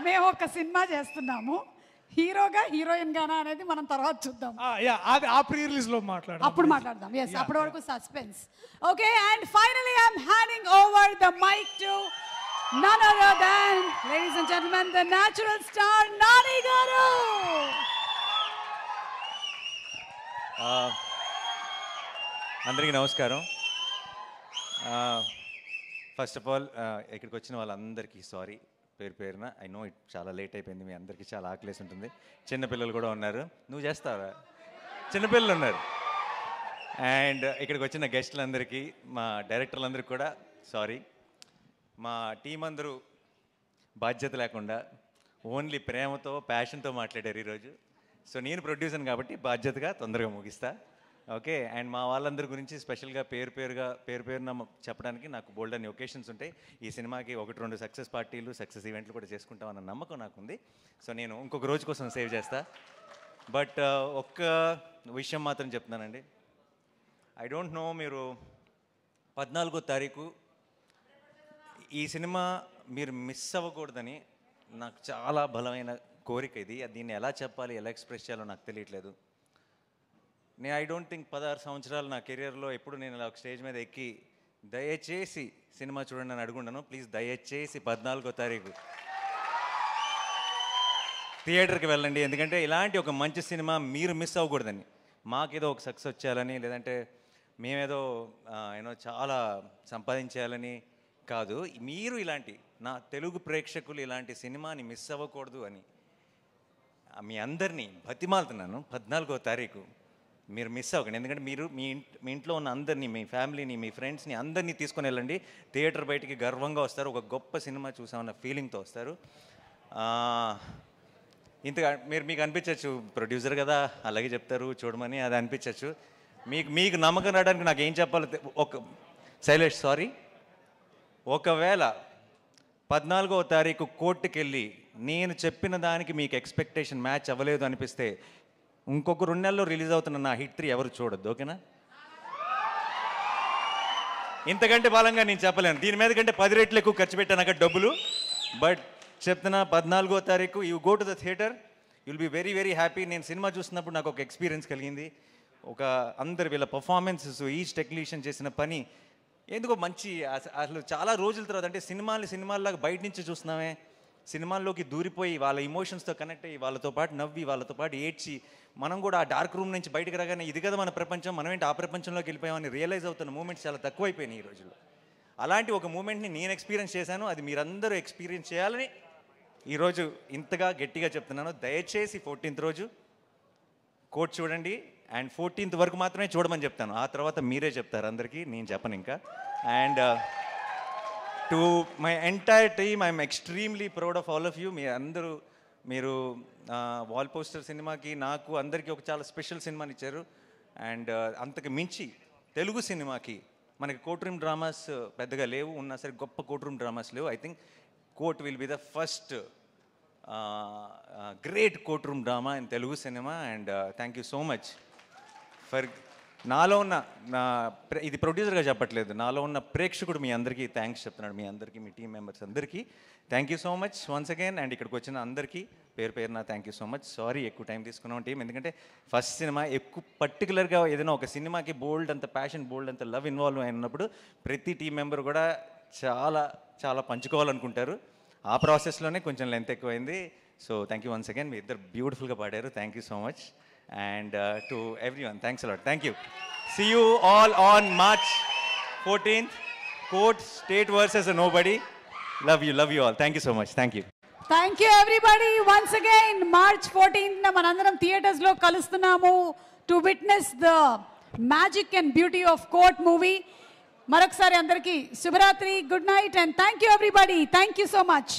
మేము ఒక సినిమా చేస్తున్నాము, హీరోగా హీరోయిన్ గానా అనేది మనం తర్వాత చూద్దాం. అది ఆ ప్రీ రిలీజ్ లో మాట్లాడదాం, అప్పుడు మాట్లాడదాం. ఎస్, అప్పటి వరకు suspense. Okay, and finally I'm handing over the mike to none other than, ladies and gentlemen, the natural star Nani garu. అందరికీ నమస్కారం. ఫస్ట్ ఆఫ్ ఆల్ ఇక్కడికి వచ్చిన వాళ్ళందరికీ సారీ పేరు పేరున. ఐ నో ఇట్ చాలా లేట్ అయిపోయింది, మీ అందరికీ చాలా ఆకలేసి ఉంటుంది. చిన్నపిల్లలు కూడా ఉన్నారు. నువ్వు చేస్తావా? చిన్నపిల్లలు ఉన్నారు. అండ్ ఇక్కడికి వచ్చిన గెస్టులందరికీ, మా డైరెక్టర్లందరికీ కూడా సారీ. మా టీం అందరూ బాధ్యత లేకుండా ఓన్లీ ప్రేమతో ప్యాషన్తో మాట్లాడారు ఈరోజు. సో నేను ప్రొడ్యూసర్ కాబట్టి బాధ్యతగా తొందరగా ముగిస్తా. ఓకే, అండ్ మా వాళ్ళందరి గురించి స్పెషల్గా పేరు పేరున చెప్పడానికి నాకు బోల్డ్ అన్ని ఒకేషన్స్ ఉంటాయి. ఈ సినిమాకి 1-2 సక్సెస్ పార్టీలు, సక్సెస్ ఈవెంట్లు కూడా చేసుకుంటామన్న నమ్మకం నాకుంది. సో నేను ఇంకొక రోజు కోసం సేవ్ చేస్తా. బట్ ఒక్క విషయం మాత్రం చెప్తున్నానండి. ఐ డోంట్ నో, మీరు 14వ తారీఖు ఈ సినిమా మీరు మిస్ అవ్వకూడదని నాకు చాలా బలమైన కోరిక ఇది. దీన్ని ఎలా చెప్పాలి, ఎలా ఎక్స్ప్రెస్ చేయాలో నాకు తెలియట్లేదు. నేను ఐ డోంట్ థింక్ 16 సంవత్సరాలు నా కెరియర్లో ఎప్పుడు నేను ఇలా ఒక స్టేజ్ మీద ఎక్కి దయచేసి సినిమా చూడండి అని అడుగుంటాను. ప్లీజ్ దయచేసి 14వ తారీఖు థియేటర్కి వెళ్ళండి. ఎందుకంటే ఇలాంటి ఒక మంచి సినిమా మీరు మిస్ అవ్వకూడదని. మాకేదో ఒక సక్సెస్ వచ్చేయాలని, లేదంటే మేమేదో చాలా సంపాదించేయాలని కాదు. మీరు ఇలాంటి నా తెలుగు ప్రేక్షకులు ఇలాంటి సినిమాని మిస్ అవ్వకూడదు అని మీ అందరినీ బతిమాలుతున్నాను. 14వ తారీఖు మీరు మిస్ అవ్వకండి. ఎందుకంటే మీరు మీ ఇంట్లో ఉన్న అందరినీ, మీ ఫ్యామిలీని, మీ ఫ్రెండ్స్ని అందరినీ తీసుకొని వెళ్ళండి. థియేటర్ బయటికి గర్వంగా వస్తారు. ఒక గొప్ప సినిమా చూసామన్న ఫీలింగ్తో వస్తారు. ఇంతగా మీకు అనిపించవచ్చు, ప్రొడ్యూసర్ కదా అలాగే చెప్తారు చూడమని, అది అనిపించవచ్చు. మీకు నమ్మకం రావడానికి నాకు ఏం చెప్పాలో శైలేష్ సారీ. ఒకవేళ 14వ తారీఖు కోర్టుకి వెళ్ళి నేను చెప్పిన దానికి మీకు ఎక్స్పెక్టేషన్ మ్యాచ్ అవ్వలేదు అనిపిస్తే ఇంకొక 2 నెలల్లో రిలీజ్ అవుతున్న నా హిట్ 3 ఎవరు చూడొద్దు. ఓకేనా? ఇంతకంటే బలంగా నేను చెప్పలేను. దీని మీద కంటే 10 రెట్లు ఎక్కువ ఖర్చు పెట్టాను అక్కడ డబ్బులు. బట్ చెప్తున్నా, 14వ తారీఖు you go to the theatre, you'll be very very happy. నేను సినిమా చూస్తున్నప్పుడు నాకు ఒక ఎక్స్పీరియన్స్ కలిగింది. అందరు వీళ్ళ పర్ఫార్మెన్సెస్, ఈచ్ టెక్నీషియన్ చేసిన పని ఎందుకో మంచి, అసలు చాలా రోజుల తర్వాత, అంటే సినిమాల్లాగా బయట నుంచి చూస్తున్నామే, సినిమాల్లోకి దూరిపోయి వాళ్ళ ఇమోషన్స్తో కనెక్ట్ అయ్యి వాళ్ళతో పాటు నవ్వి వాళ్ళతో పాటు ఏడ్చి మనం కూడా ఆ డార్క్ రూమ్ నుంచి బయటకు రాగానే ఇది కదా మన ప్రపంచం, మనం ఏంటి ఆ ప్రపంచంలోకి వెళ్ళిపోయామని రియలైజ్ అవుతున్న మూమెంట్స్ చాలా తక్కువైపోయినాయి ఈ రోజుల్లో. అలాంటి ఒక మూమెంట్ని నేను ఎక్స్పీరియన్స్ చేశాను. అది మీరందరూ ఎక్స్పీరియన్స్ చేయాలని ఈరోజు ఇంతగా గట్టిగా చెప్తున్నాను. దయచేసి 14th రోజు కోర్ట్ చూడండి. అండ్ 14th వరకు మాత్రమే చూడమని చెప్తాను. ఆ తర్వాత మీరే చెప్తారు అందరికీ, నేను చెప్పను ఇంకా. And to my entire team, I'm extremely proud of all of you. మీరు వాల్ పోస్టర్ సినిమాకి, నాకు అందరికీ ఒక చాలా స్పెషల్ సినిమాని ఇచ్చారు. అండ్ అంతకు మించి తెలుగు సినిమాకి మనకి కోర్ట్ రూమ్ డ్రామాస్ పెద్దగా లేవు, ఉన్నా సరే గొప్ప కోర్ట్ రూమ్ డ్రామాస్ లేవు. I think court will be the first great court room drama in Telugu cinema. And thank you so much for నాలో ఉన్న ఇది ప్రొడ్యూసర్గా చెప్పట్లేదు, నాలో ఉన్న ప్రేక్షకుడు మీ అందరికీ థ్యాంక్స్ చెప్తున్నాడు. మీ అందరికీ, మీ టీం మెంబర్స్ అందరికీ thank you so much once again. And ఇక్కడికి వచ్చిన అందరికీ పేరున thank you so much. Sorry ఎక్కువ టైం తీసుకున్నాం టీం, ఎందుకంటే ఫస్ట్ సినిమా ఎక్కువ పర్టికులర్గా ఏదైనా ఒక సినిమాకి బోల్డ్ అంత ప్యాషన్, బోల్డ్ అంత లవ్ ఇన్వాల్వ్ అయినప్పుడు ప్రతి టీం మెంబర్ కూడా చాలా చాలా పంచుకోవాలనుకుంటారు. ఆ ప్రాసెస్లోనే కొంచెం లెంత్ ఎక్కువైంది. So thank you once again. మీ ఇద్దరు బ్యూటిఫుల్గా పాడారు. Thank you so much. And to everyone, thanks a lot. Thank you. See you all on March 14th. Court, State versus Nobody. Love you all. Thank you so much. Thank you. Thank you everybody. Once again, March 14th na manandaram theaters lo kalustunamu to witness the magic and beauty of Court movie. Maraksari andarki Shubhratri, good night, and thank you everybody. Thank you so much.